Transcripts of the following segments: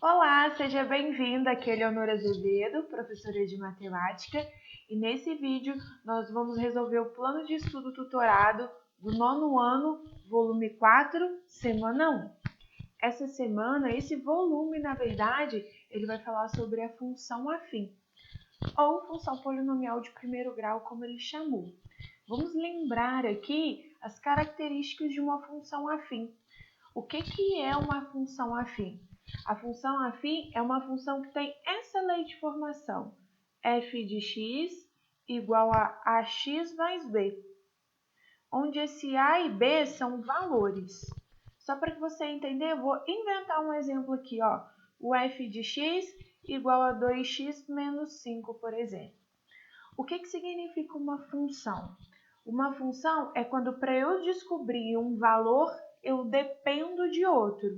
Olá, seja bem-vinda. Aqui é Leonora Azevedo, professora de matemática, e nesse vídeo nós vamos resolver o plano de estudo tutorado do nono ano, volume 4, semana 1. Essa semana, esse volume, na verdade, ele vai falar sobre a função afim, ou função polinomial de primeiro grau, como ele chamou. Vamos lembrar aqui as características de uma função afim. O que é uma função afim? A função afim é uma função que tem essa lei de formação, f de x igual a ax mais b, onde esse a e b são valores. Só para que você entender, eu vou inventar um exemplo aqui, ó. O f de x igual a 2x menos 5, por exemplo. O que significa uma função? Uma função é quando para eu descobrir um valor, eu dependo de outro.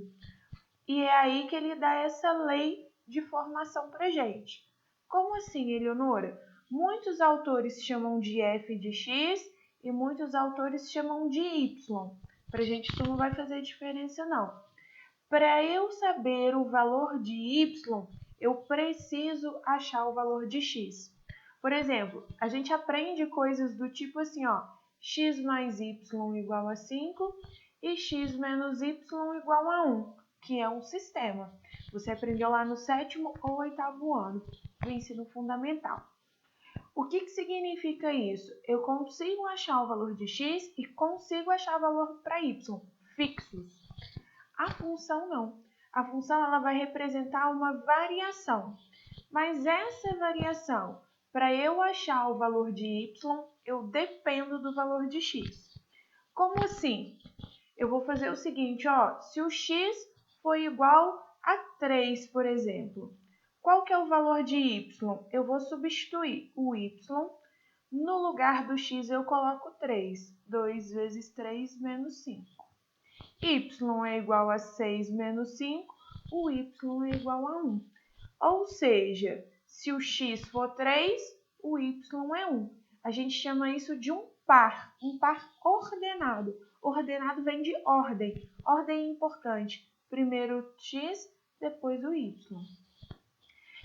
E é aí que ele dá essa lei de formação para gente. Como assim, Eleonora? Muitos autores chamam de f de x e muitos autores chamam de y. Para a gente isso não vai fazer diferença, não. Para eu saber o valor de y, eu preciso achar o valor de x. Por exemplo, a gente aprende coisas do tipo assim, ó, x mais y igual a 5 e x menos y igual a 1, que é um sistema. Você aprendeu lá no 7º ou 8º ano do ensino fundamental. O que significa isso? Eu consigo achar o valor de x e consigo achar o valor para y, fixos. A função não. A função ela vai representar uma variação. Mas essa variação, para eu achar o valor de y, eu dependo do valor de x. Como assim? Eu vou fazer o seguinte, ó, se o x for igual a 3, por exemplo, qual que é o valor de y? Eu vou substituir o y, no lugar do x eu coloco 3. 2 vezes 3 menos 5. Y é igual a 6 menos 5, o y é igual a 1. Ou seja, se o x for 3, o y é 1. A gente chama isso de um par ordenado. Ordenado vem de ordem. Ordem é importante. Primeiro o x, depois o y.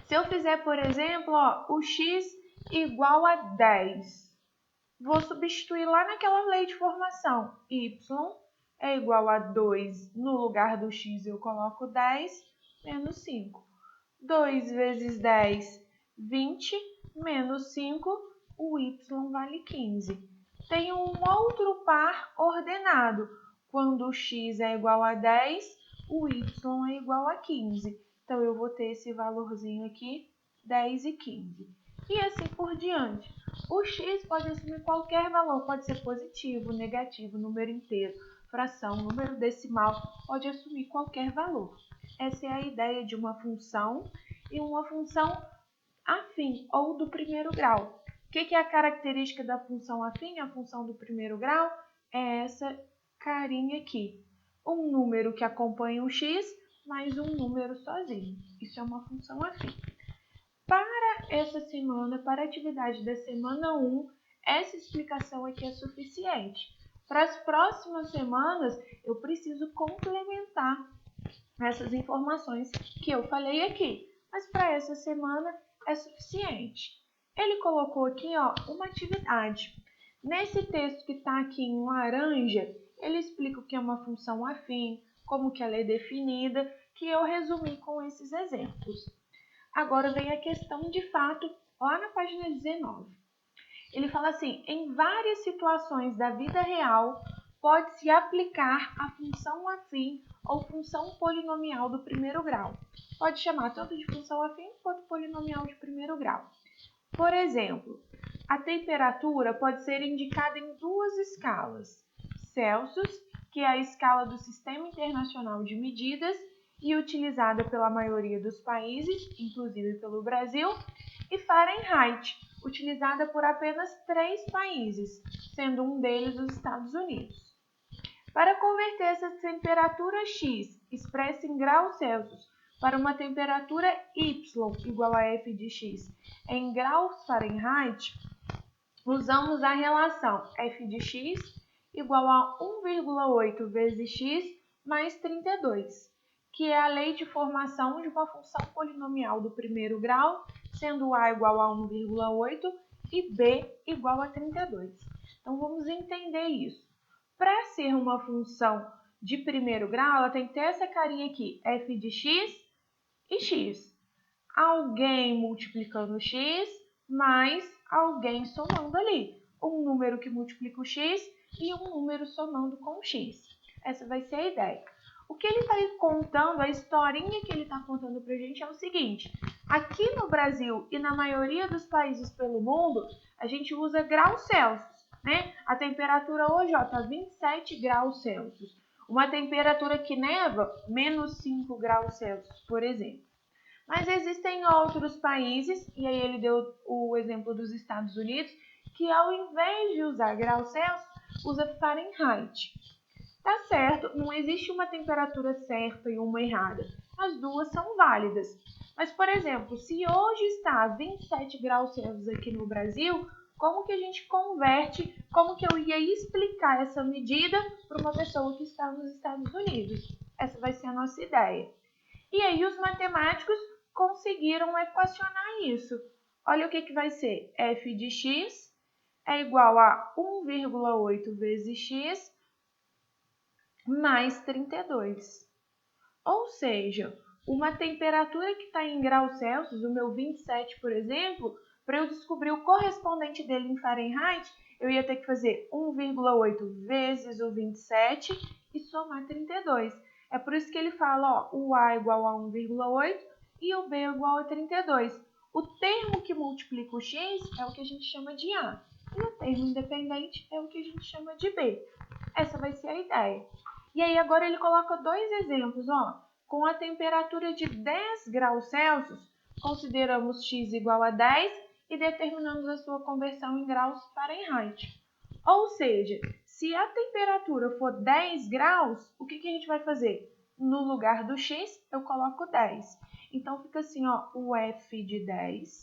Se eu fizer, por exemplo, ó, o x igual a 10, vou substituir lá naquela lei de formação. Y é igual a 2, no lugar do x eu coloco 10, menos 5. 2 vezes 10, 20, menos 5, o y vale 15. Tem um outro par ordenado. Quando o x é igual a 10, o y é igual a 15. Então, eu vou ter esse valorzinho aqui, 10 e 15. E assim por diante. O x pode assumir qualquer valor, pode ser positivo, negativo, número inteiro, fração, número decimal, pode assumir qualquer valor. Essa é a ideia de uma função e uma função afim ou do primeiro grau. O que é a característica da função afim? A função do primeiro grau é essa carinha aqui. Um número que acompanha o x mais um número sozinho. Isso é uma função afim. Para essa semana, para a atividade da semana 1, essa explicação aqui é suficiente. Para as próximas semanas, eu preciso complementar essas informações que eu falei aqui. Mas para essa semana é suficiente. Ele colocou aqui, ó, uma atividade. Nesse texto que está aqui em laranja, ele explica o que é uma função afim, como que ela é definida, que eu resumi com esses exemplos. Agora vem a questão de fato, lá na página 19. Ele fala assim, em várias situações da vida real, pode-se aplicar a função afim ou função polinomial do primeiro grau. Pode chamar tanto de função afim quanto polinomial de primeiro grau. Por exemplo, a temperatura pode ser indicada em duas escalas. Celsius, que é a escala do Sistema Internacional de Medidas e utilizada pela maioria dos países, inclusive pelo Brasil, e Fahrenheit, utilizada por apenas 3 países, sendo um deles os Estados Unidos. Para converter essa temperatura X, expressa em graus Celsius, para uma temperatura Y igual a f de x em graus Fahrenheit, usamos a relação f de x igual a 1,8 vezes x mais 32, que é a lei de formação de uma função polinomial do primeiro grau, sendo a igual a 1,8 e b igual a 32. Então, vamos entender isso. Para ser uma função de primeiro grau, ela tem que ter essa carinha aqui, f de x e x. Alguém multiplicando x, mais alguém somando ali. Um número que multiplica o x e um número somando com o x. Essa vai ser a ideia. O que ele está contando, a historinha que ele está contando para a gente é o seguinte. Aqui no Brasil e na maioria dos países pelo mundo, a gente usa graus Celsius, né? A temperatura hoje está 27 graus Celsius. Uma temperatura que neva, menos 5 graus Celsius, por exemplo. Mas existem outros países, e aí ele deu o exemplo dos Estados Unidos, que ao invés de usar graus Celsius, usa Fahrenheit. Tá certo, não existe uma temperatura certa e uma errada. As duas são válidas. Mas, por exemplo, se hoje está 27 graus Celsius aqui no Brasil, como que a gente converte, como que eu ia explicar essa medida para uma pessoa que está nos Estados Unidos? Essa vai ser a nossa ideia. E aí os matemáticos conseguiram equacionar isso. Olha o que vai ser. F de x é igual a 1,8 vezes x mais 32. Ou seja, uma temperatura que está em graus Celsius, o meu 27, por exemplo, para eu descobrir o correspondente dele em Fahrenheit, eu ia ter que fazer 1,8 vezes o 27 e somar 32. É por isso que ele fala, ó, o A igual a 1,8 e o B igual a 32. O termo que multiplica o x é o que a gente chama de A. E o termo independente é o que a gente chama de B. Essa vai ser a ideia. E aí agora ele coloca dois exemplos, ó. Com a temperatura de 10 graus Celsius, consideramos x igual a 10 e determinamos a sua conversão em graus Fahrenheit. Ou seja, se a temperatura for 10 graus, o que a gente vai fazer? No lugar do x, eu coloco 10. Então, fica assim, ó, o f de 10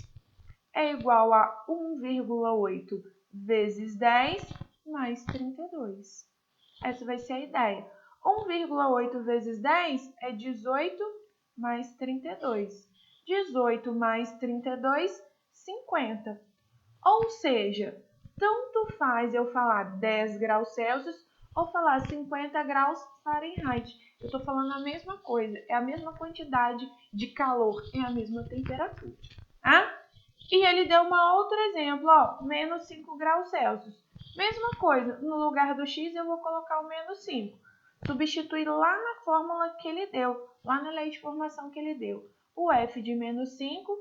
é igual a 1,8 vezes 10 mais 32. Essa vai ser a ideia. 1,8 vezes 10 é 18 mais 32. 18 mais 32, 50. Ou seja, tanto faz eu falar 10 graus Celsius ou falar 50 graus Fahrenheit. Eu estou falando a mesma coisa, é a mesma quantidade de calor, é a mesma temperatura. Tá? E ele deu um outro exemplo, ó, menos 5 graus Celsius. Mesma coisa, no lugar do x eu vou colocar o menos 5. Substituir lá na fórmula que ele deu, lá na lei de formação que ele deu. O f de menos 5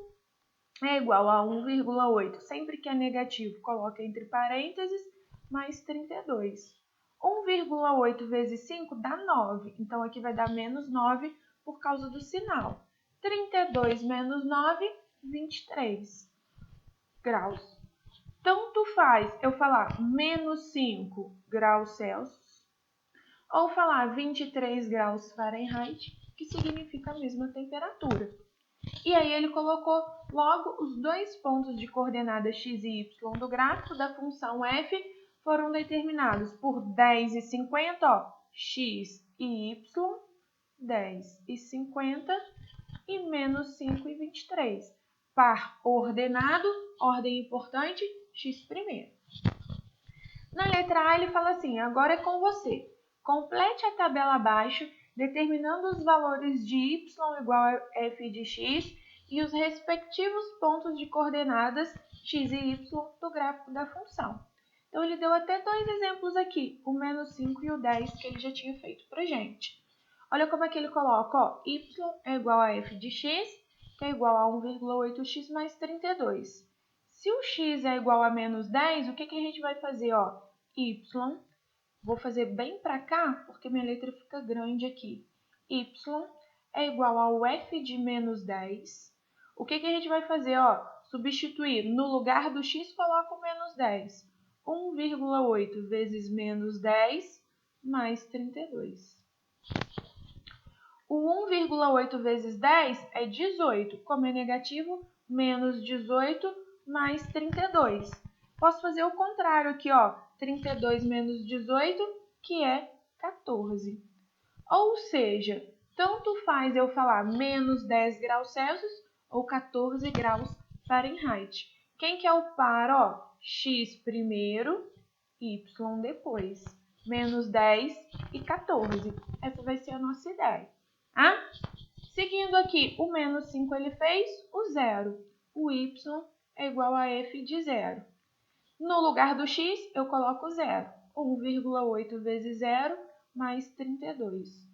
é igual a 1,8. Sempre que é negativo, coloca entre parênteses, mais 32. 1,8 vezes 5 dá 9. Então, aqui vai dar menos 9 por causa do sinal. 32 menos 9, 23 graus. Tanto faz eu falar menos 5 graus Celsius ou falar 23 graus Fahrenheit, que significa a mesma temperatura. E aí ele colocou logo os dois pontos de coordenadas x e y do gráfico da função f foram determinados por 10 e 50, ó, x e y, 10 e 50 e menos 5 e 23. Par ordenado, ordem importante, x primeiro. Na letra A ele fala assim, agora é com você. Complete a tabela abaixo, determinando os valores de y igual a f de x e os respectivos pontos de coordenadas x e y do gráfico da função. Então, ele deu até dois exemplos aqui, o menos 5 e o 10, que ele já tinha feito para gente. Olha como é que ele coloca, ó, y é igual a f de x, que é igual a 1,8x mais 32. Se o x é igual a menos 10, o que a gente vai fazer, ó? Y, vou fazer bem para cá, porque minha letra fica grande aqui. Y é igual ao f de menos 10. O que a gente vai fazer, ó? Substituir, no lugar do x, coloca o menos 10. 1,8 vezes menos 10 mais 32. O 1,8 vezes 10 é 18. Como é negativo, menos 18 mais 32. Posso fazer o contrário aqui, ó. 32 menos 18, que é 14. Ou seja, Tanto faz eu falar menos 10 graus Celsius ou 14 graus Fahrenheit. Quem que é o par? Ó, x primeiro, y depois. Menos 10 e 14. Essa vai ser a nossa ideia. Ah? Seguindo aqui, o menos 5 ele fez o zero. O y é igual a f de zero. No lugar do x, eu coloco zero. 1,8 vezes zero mais 32.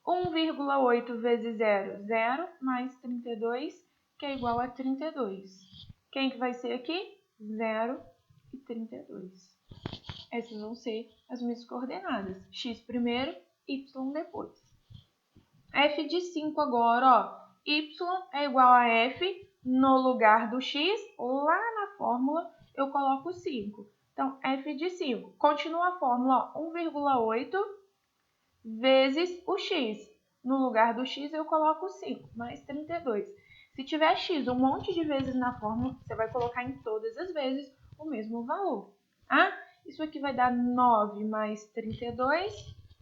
1,8 vezes zero, zero, mais 32, que é igual a 32. Quem que vai ser aqui? 0 e 32. Essas vão ser as minhas coordenadas. X primeiro, y depois. F de 5 agora, ó. Y é igual a F, no lugar do X, lá na fórmula eu coloco 5. Então, F de 5. Continua a fórmula, ó, 1,8 vezes o X. No lugar do X eu coloco 5, mais 32. Se tiver X um monte de vezes na fórmula, você vai colocar em todas as vezes o mesmo valor. Ah? Isso aqui vai dar 9 mais 32,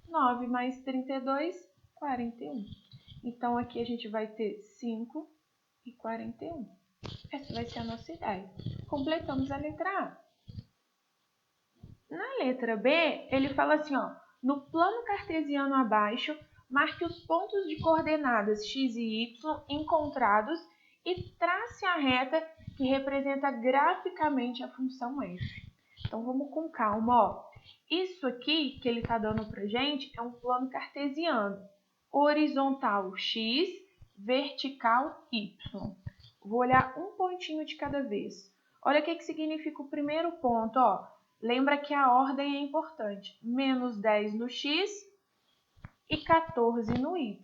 9 mais 32, 41. Então, aqui a gente vai ter 5 e 41. Essa vai ser a nossa ideia. Completamos a letra A. Na letra B, ele fala assim, ó, no plano cartesiano abaixo, marque os pontos de coordenadas x e y encontrados e trace a reta que representa graficamente a função f. Então, vamos com calma, ó. Isso aqui que ele está dando pra gente é um plano cartesiano. Horizontal x, vertical y. Vou olhar um pontinho de cada vez. Olha o que significa o primeiro ponto, ó. Lembra que a ordem é importante. Menos 10 no x e 14 no y.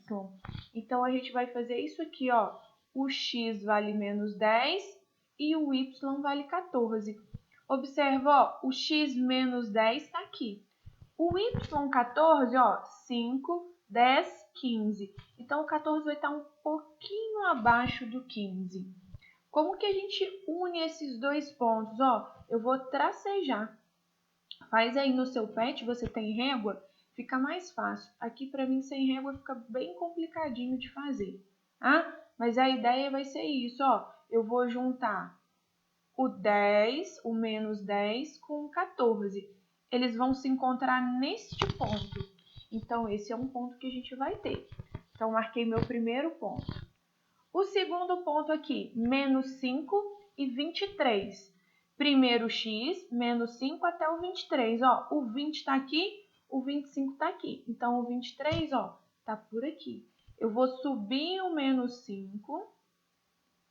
Então, a gente vai fazer isso aqui, ó. O x vale menos 10 e o y vale 14. Observa, ó, o x menos 10 está aqui. O y14, ó, 5, 10, 15. Então, o 14 vai estar um pouquinho abaixo do 15. Como que a gente une esses dois pontos? Ó, eu vou tracejar. Faz aí no seu pet, você tem régua, fica mais fácil. Aqui, para mim, sem régua, fica bem complicadinho de fazer. Ah? Mas a ideia vai ser isso, ó. Eu vou juntar o 10, o menos 10 com o 14. Eles vão se encontrar neste ponto. Então, esse é um ponto que a gente vai ter. Então, marquei meu primeiro ponto. O segundo ponto aqui, menos 5 e 23. Primeiro x, menos 5 até o 23. Ó, o 20 está aqui, o 25 está aqui. Então, o 23, ó, está por aqui. Eu vou subir o menos 5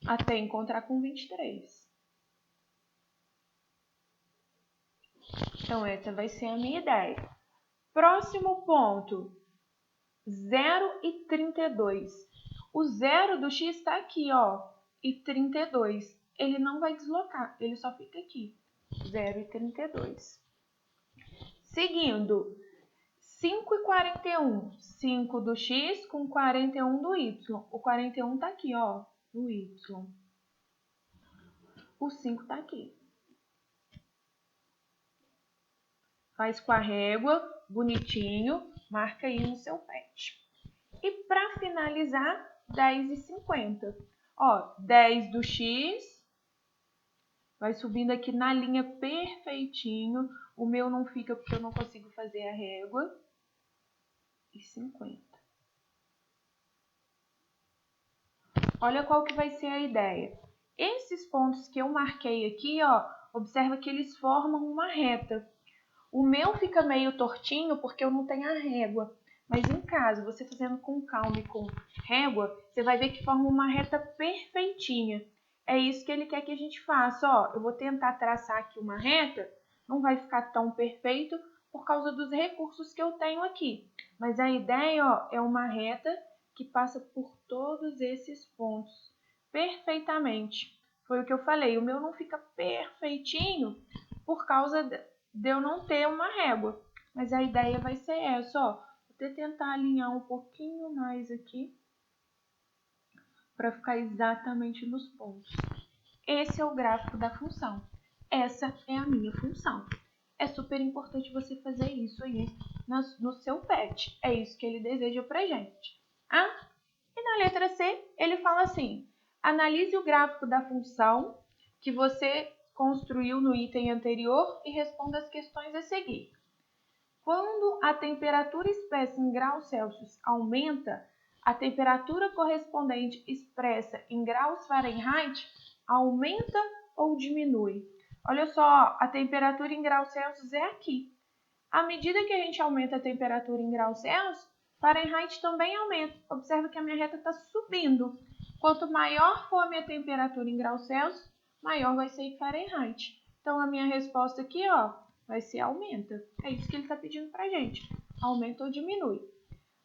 até encontrar com 23. Então, essa vai ser a minha ideia. Próximo ponto, 0 e 32. O 0 do x está aqui, ó, e 32. Ele não vai deslocar, ele só fica aqui, 0 e 32. Seguindo, 5 e 41. 5 do x com 41 do y. O 41 está aqui, ó, no y. O 5 está aqui. Faz com a régua, bonitinho, marca aí no seu pet. E para finalizar, 10 e 50. Ó, 10 do x, vai subindo aqui na linha perfeitinho. O meu não fica porque eu não consigo fazer a régua. E 50. Olha qual que vai ser a ideia. Esses pontos que eu marquei aqui, ó, observa que eles formam uma reta. O meu fica meio tortinho porque eu não tenho a régua. Mas em casa, você fazendo com calma e com régua, você vai ver que forma uma reta perfeitinha. É isso que ele quer que a gente faça. Ó, eu vou tentar traçar aqui uma reta, não vai ficar tão perfeito por causa dos recursos que eu tenho aqui. Mas a ideia, ó, é uma reta que passa por todos esses pontos perfeitamente. Foi o que eu falei, o meu não fica perfeitinho por causa de eu não ter uma régua. Mas a ideia vai ser essa, ó. Vou tentar alinhar um pouquinho mais aqui para ficar exatamente nos pontos. Esse é o gráfico da função. Essa é a minha função. É super importante você fazer isso aí no seu pet. É isso que ele deseja pra gente. A. E na letra C, ele fala assim: analise o gráfico da função que você construiu no item anterior e responda as questões a seguir. Quando a temperatura expressa em graus Celsius aumenta, a temperatura correspondente expressa em graus Fahrenheit aumenta ou diminui? Olha só, a temperatura em graus Celsius é aqui. À medida que a gente aumenta a temperatura em graus Celsius, Fahrenheit também aumenta. Observa que a minha reta está subindo. Quanto maior for a minha temperatura em graus Celsius, maior vai ser em Fahrenheit. Então, a minha resposta aqui, ó, vai ser aumenta. É isso que ele está pedindo para a gente. Aumenta ou diminui.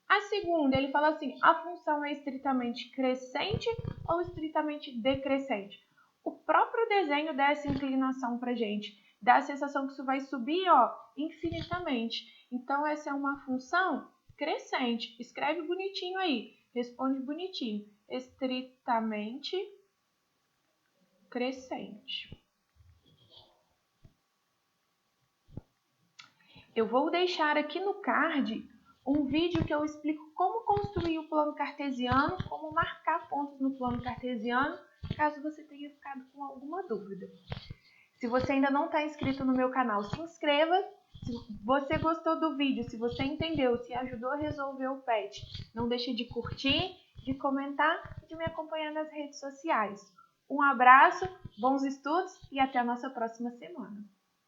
A segunda, ele fala assim, a função é estritamente crescente ou estritamente decrescente? O próprio desenho dá essa inclinação para a gente. Dá a sensação que isso vai subir, ó, infinitamente. Então, essa é uma função crescente. Escreve bonitinho aí. Responde bonitinho. Estritamente crescente. Eu vou deixar aqui no card um vídeo que eu explico como construir o plano cartesiano, como marcar pontos no plano cartesiano, caso você tenha ficado com alguma dúvida. Se você ainda não está inscrito no meu canal, se inscreva. Se você gostou do vídeo, se você entendeu, se ajudou a resolver o PET, não deixe de curtir, de comentar e de me acompanhar nas redes sociais. Um abraço, bons estudos e até a nossa próxima semana.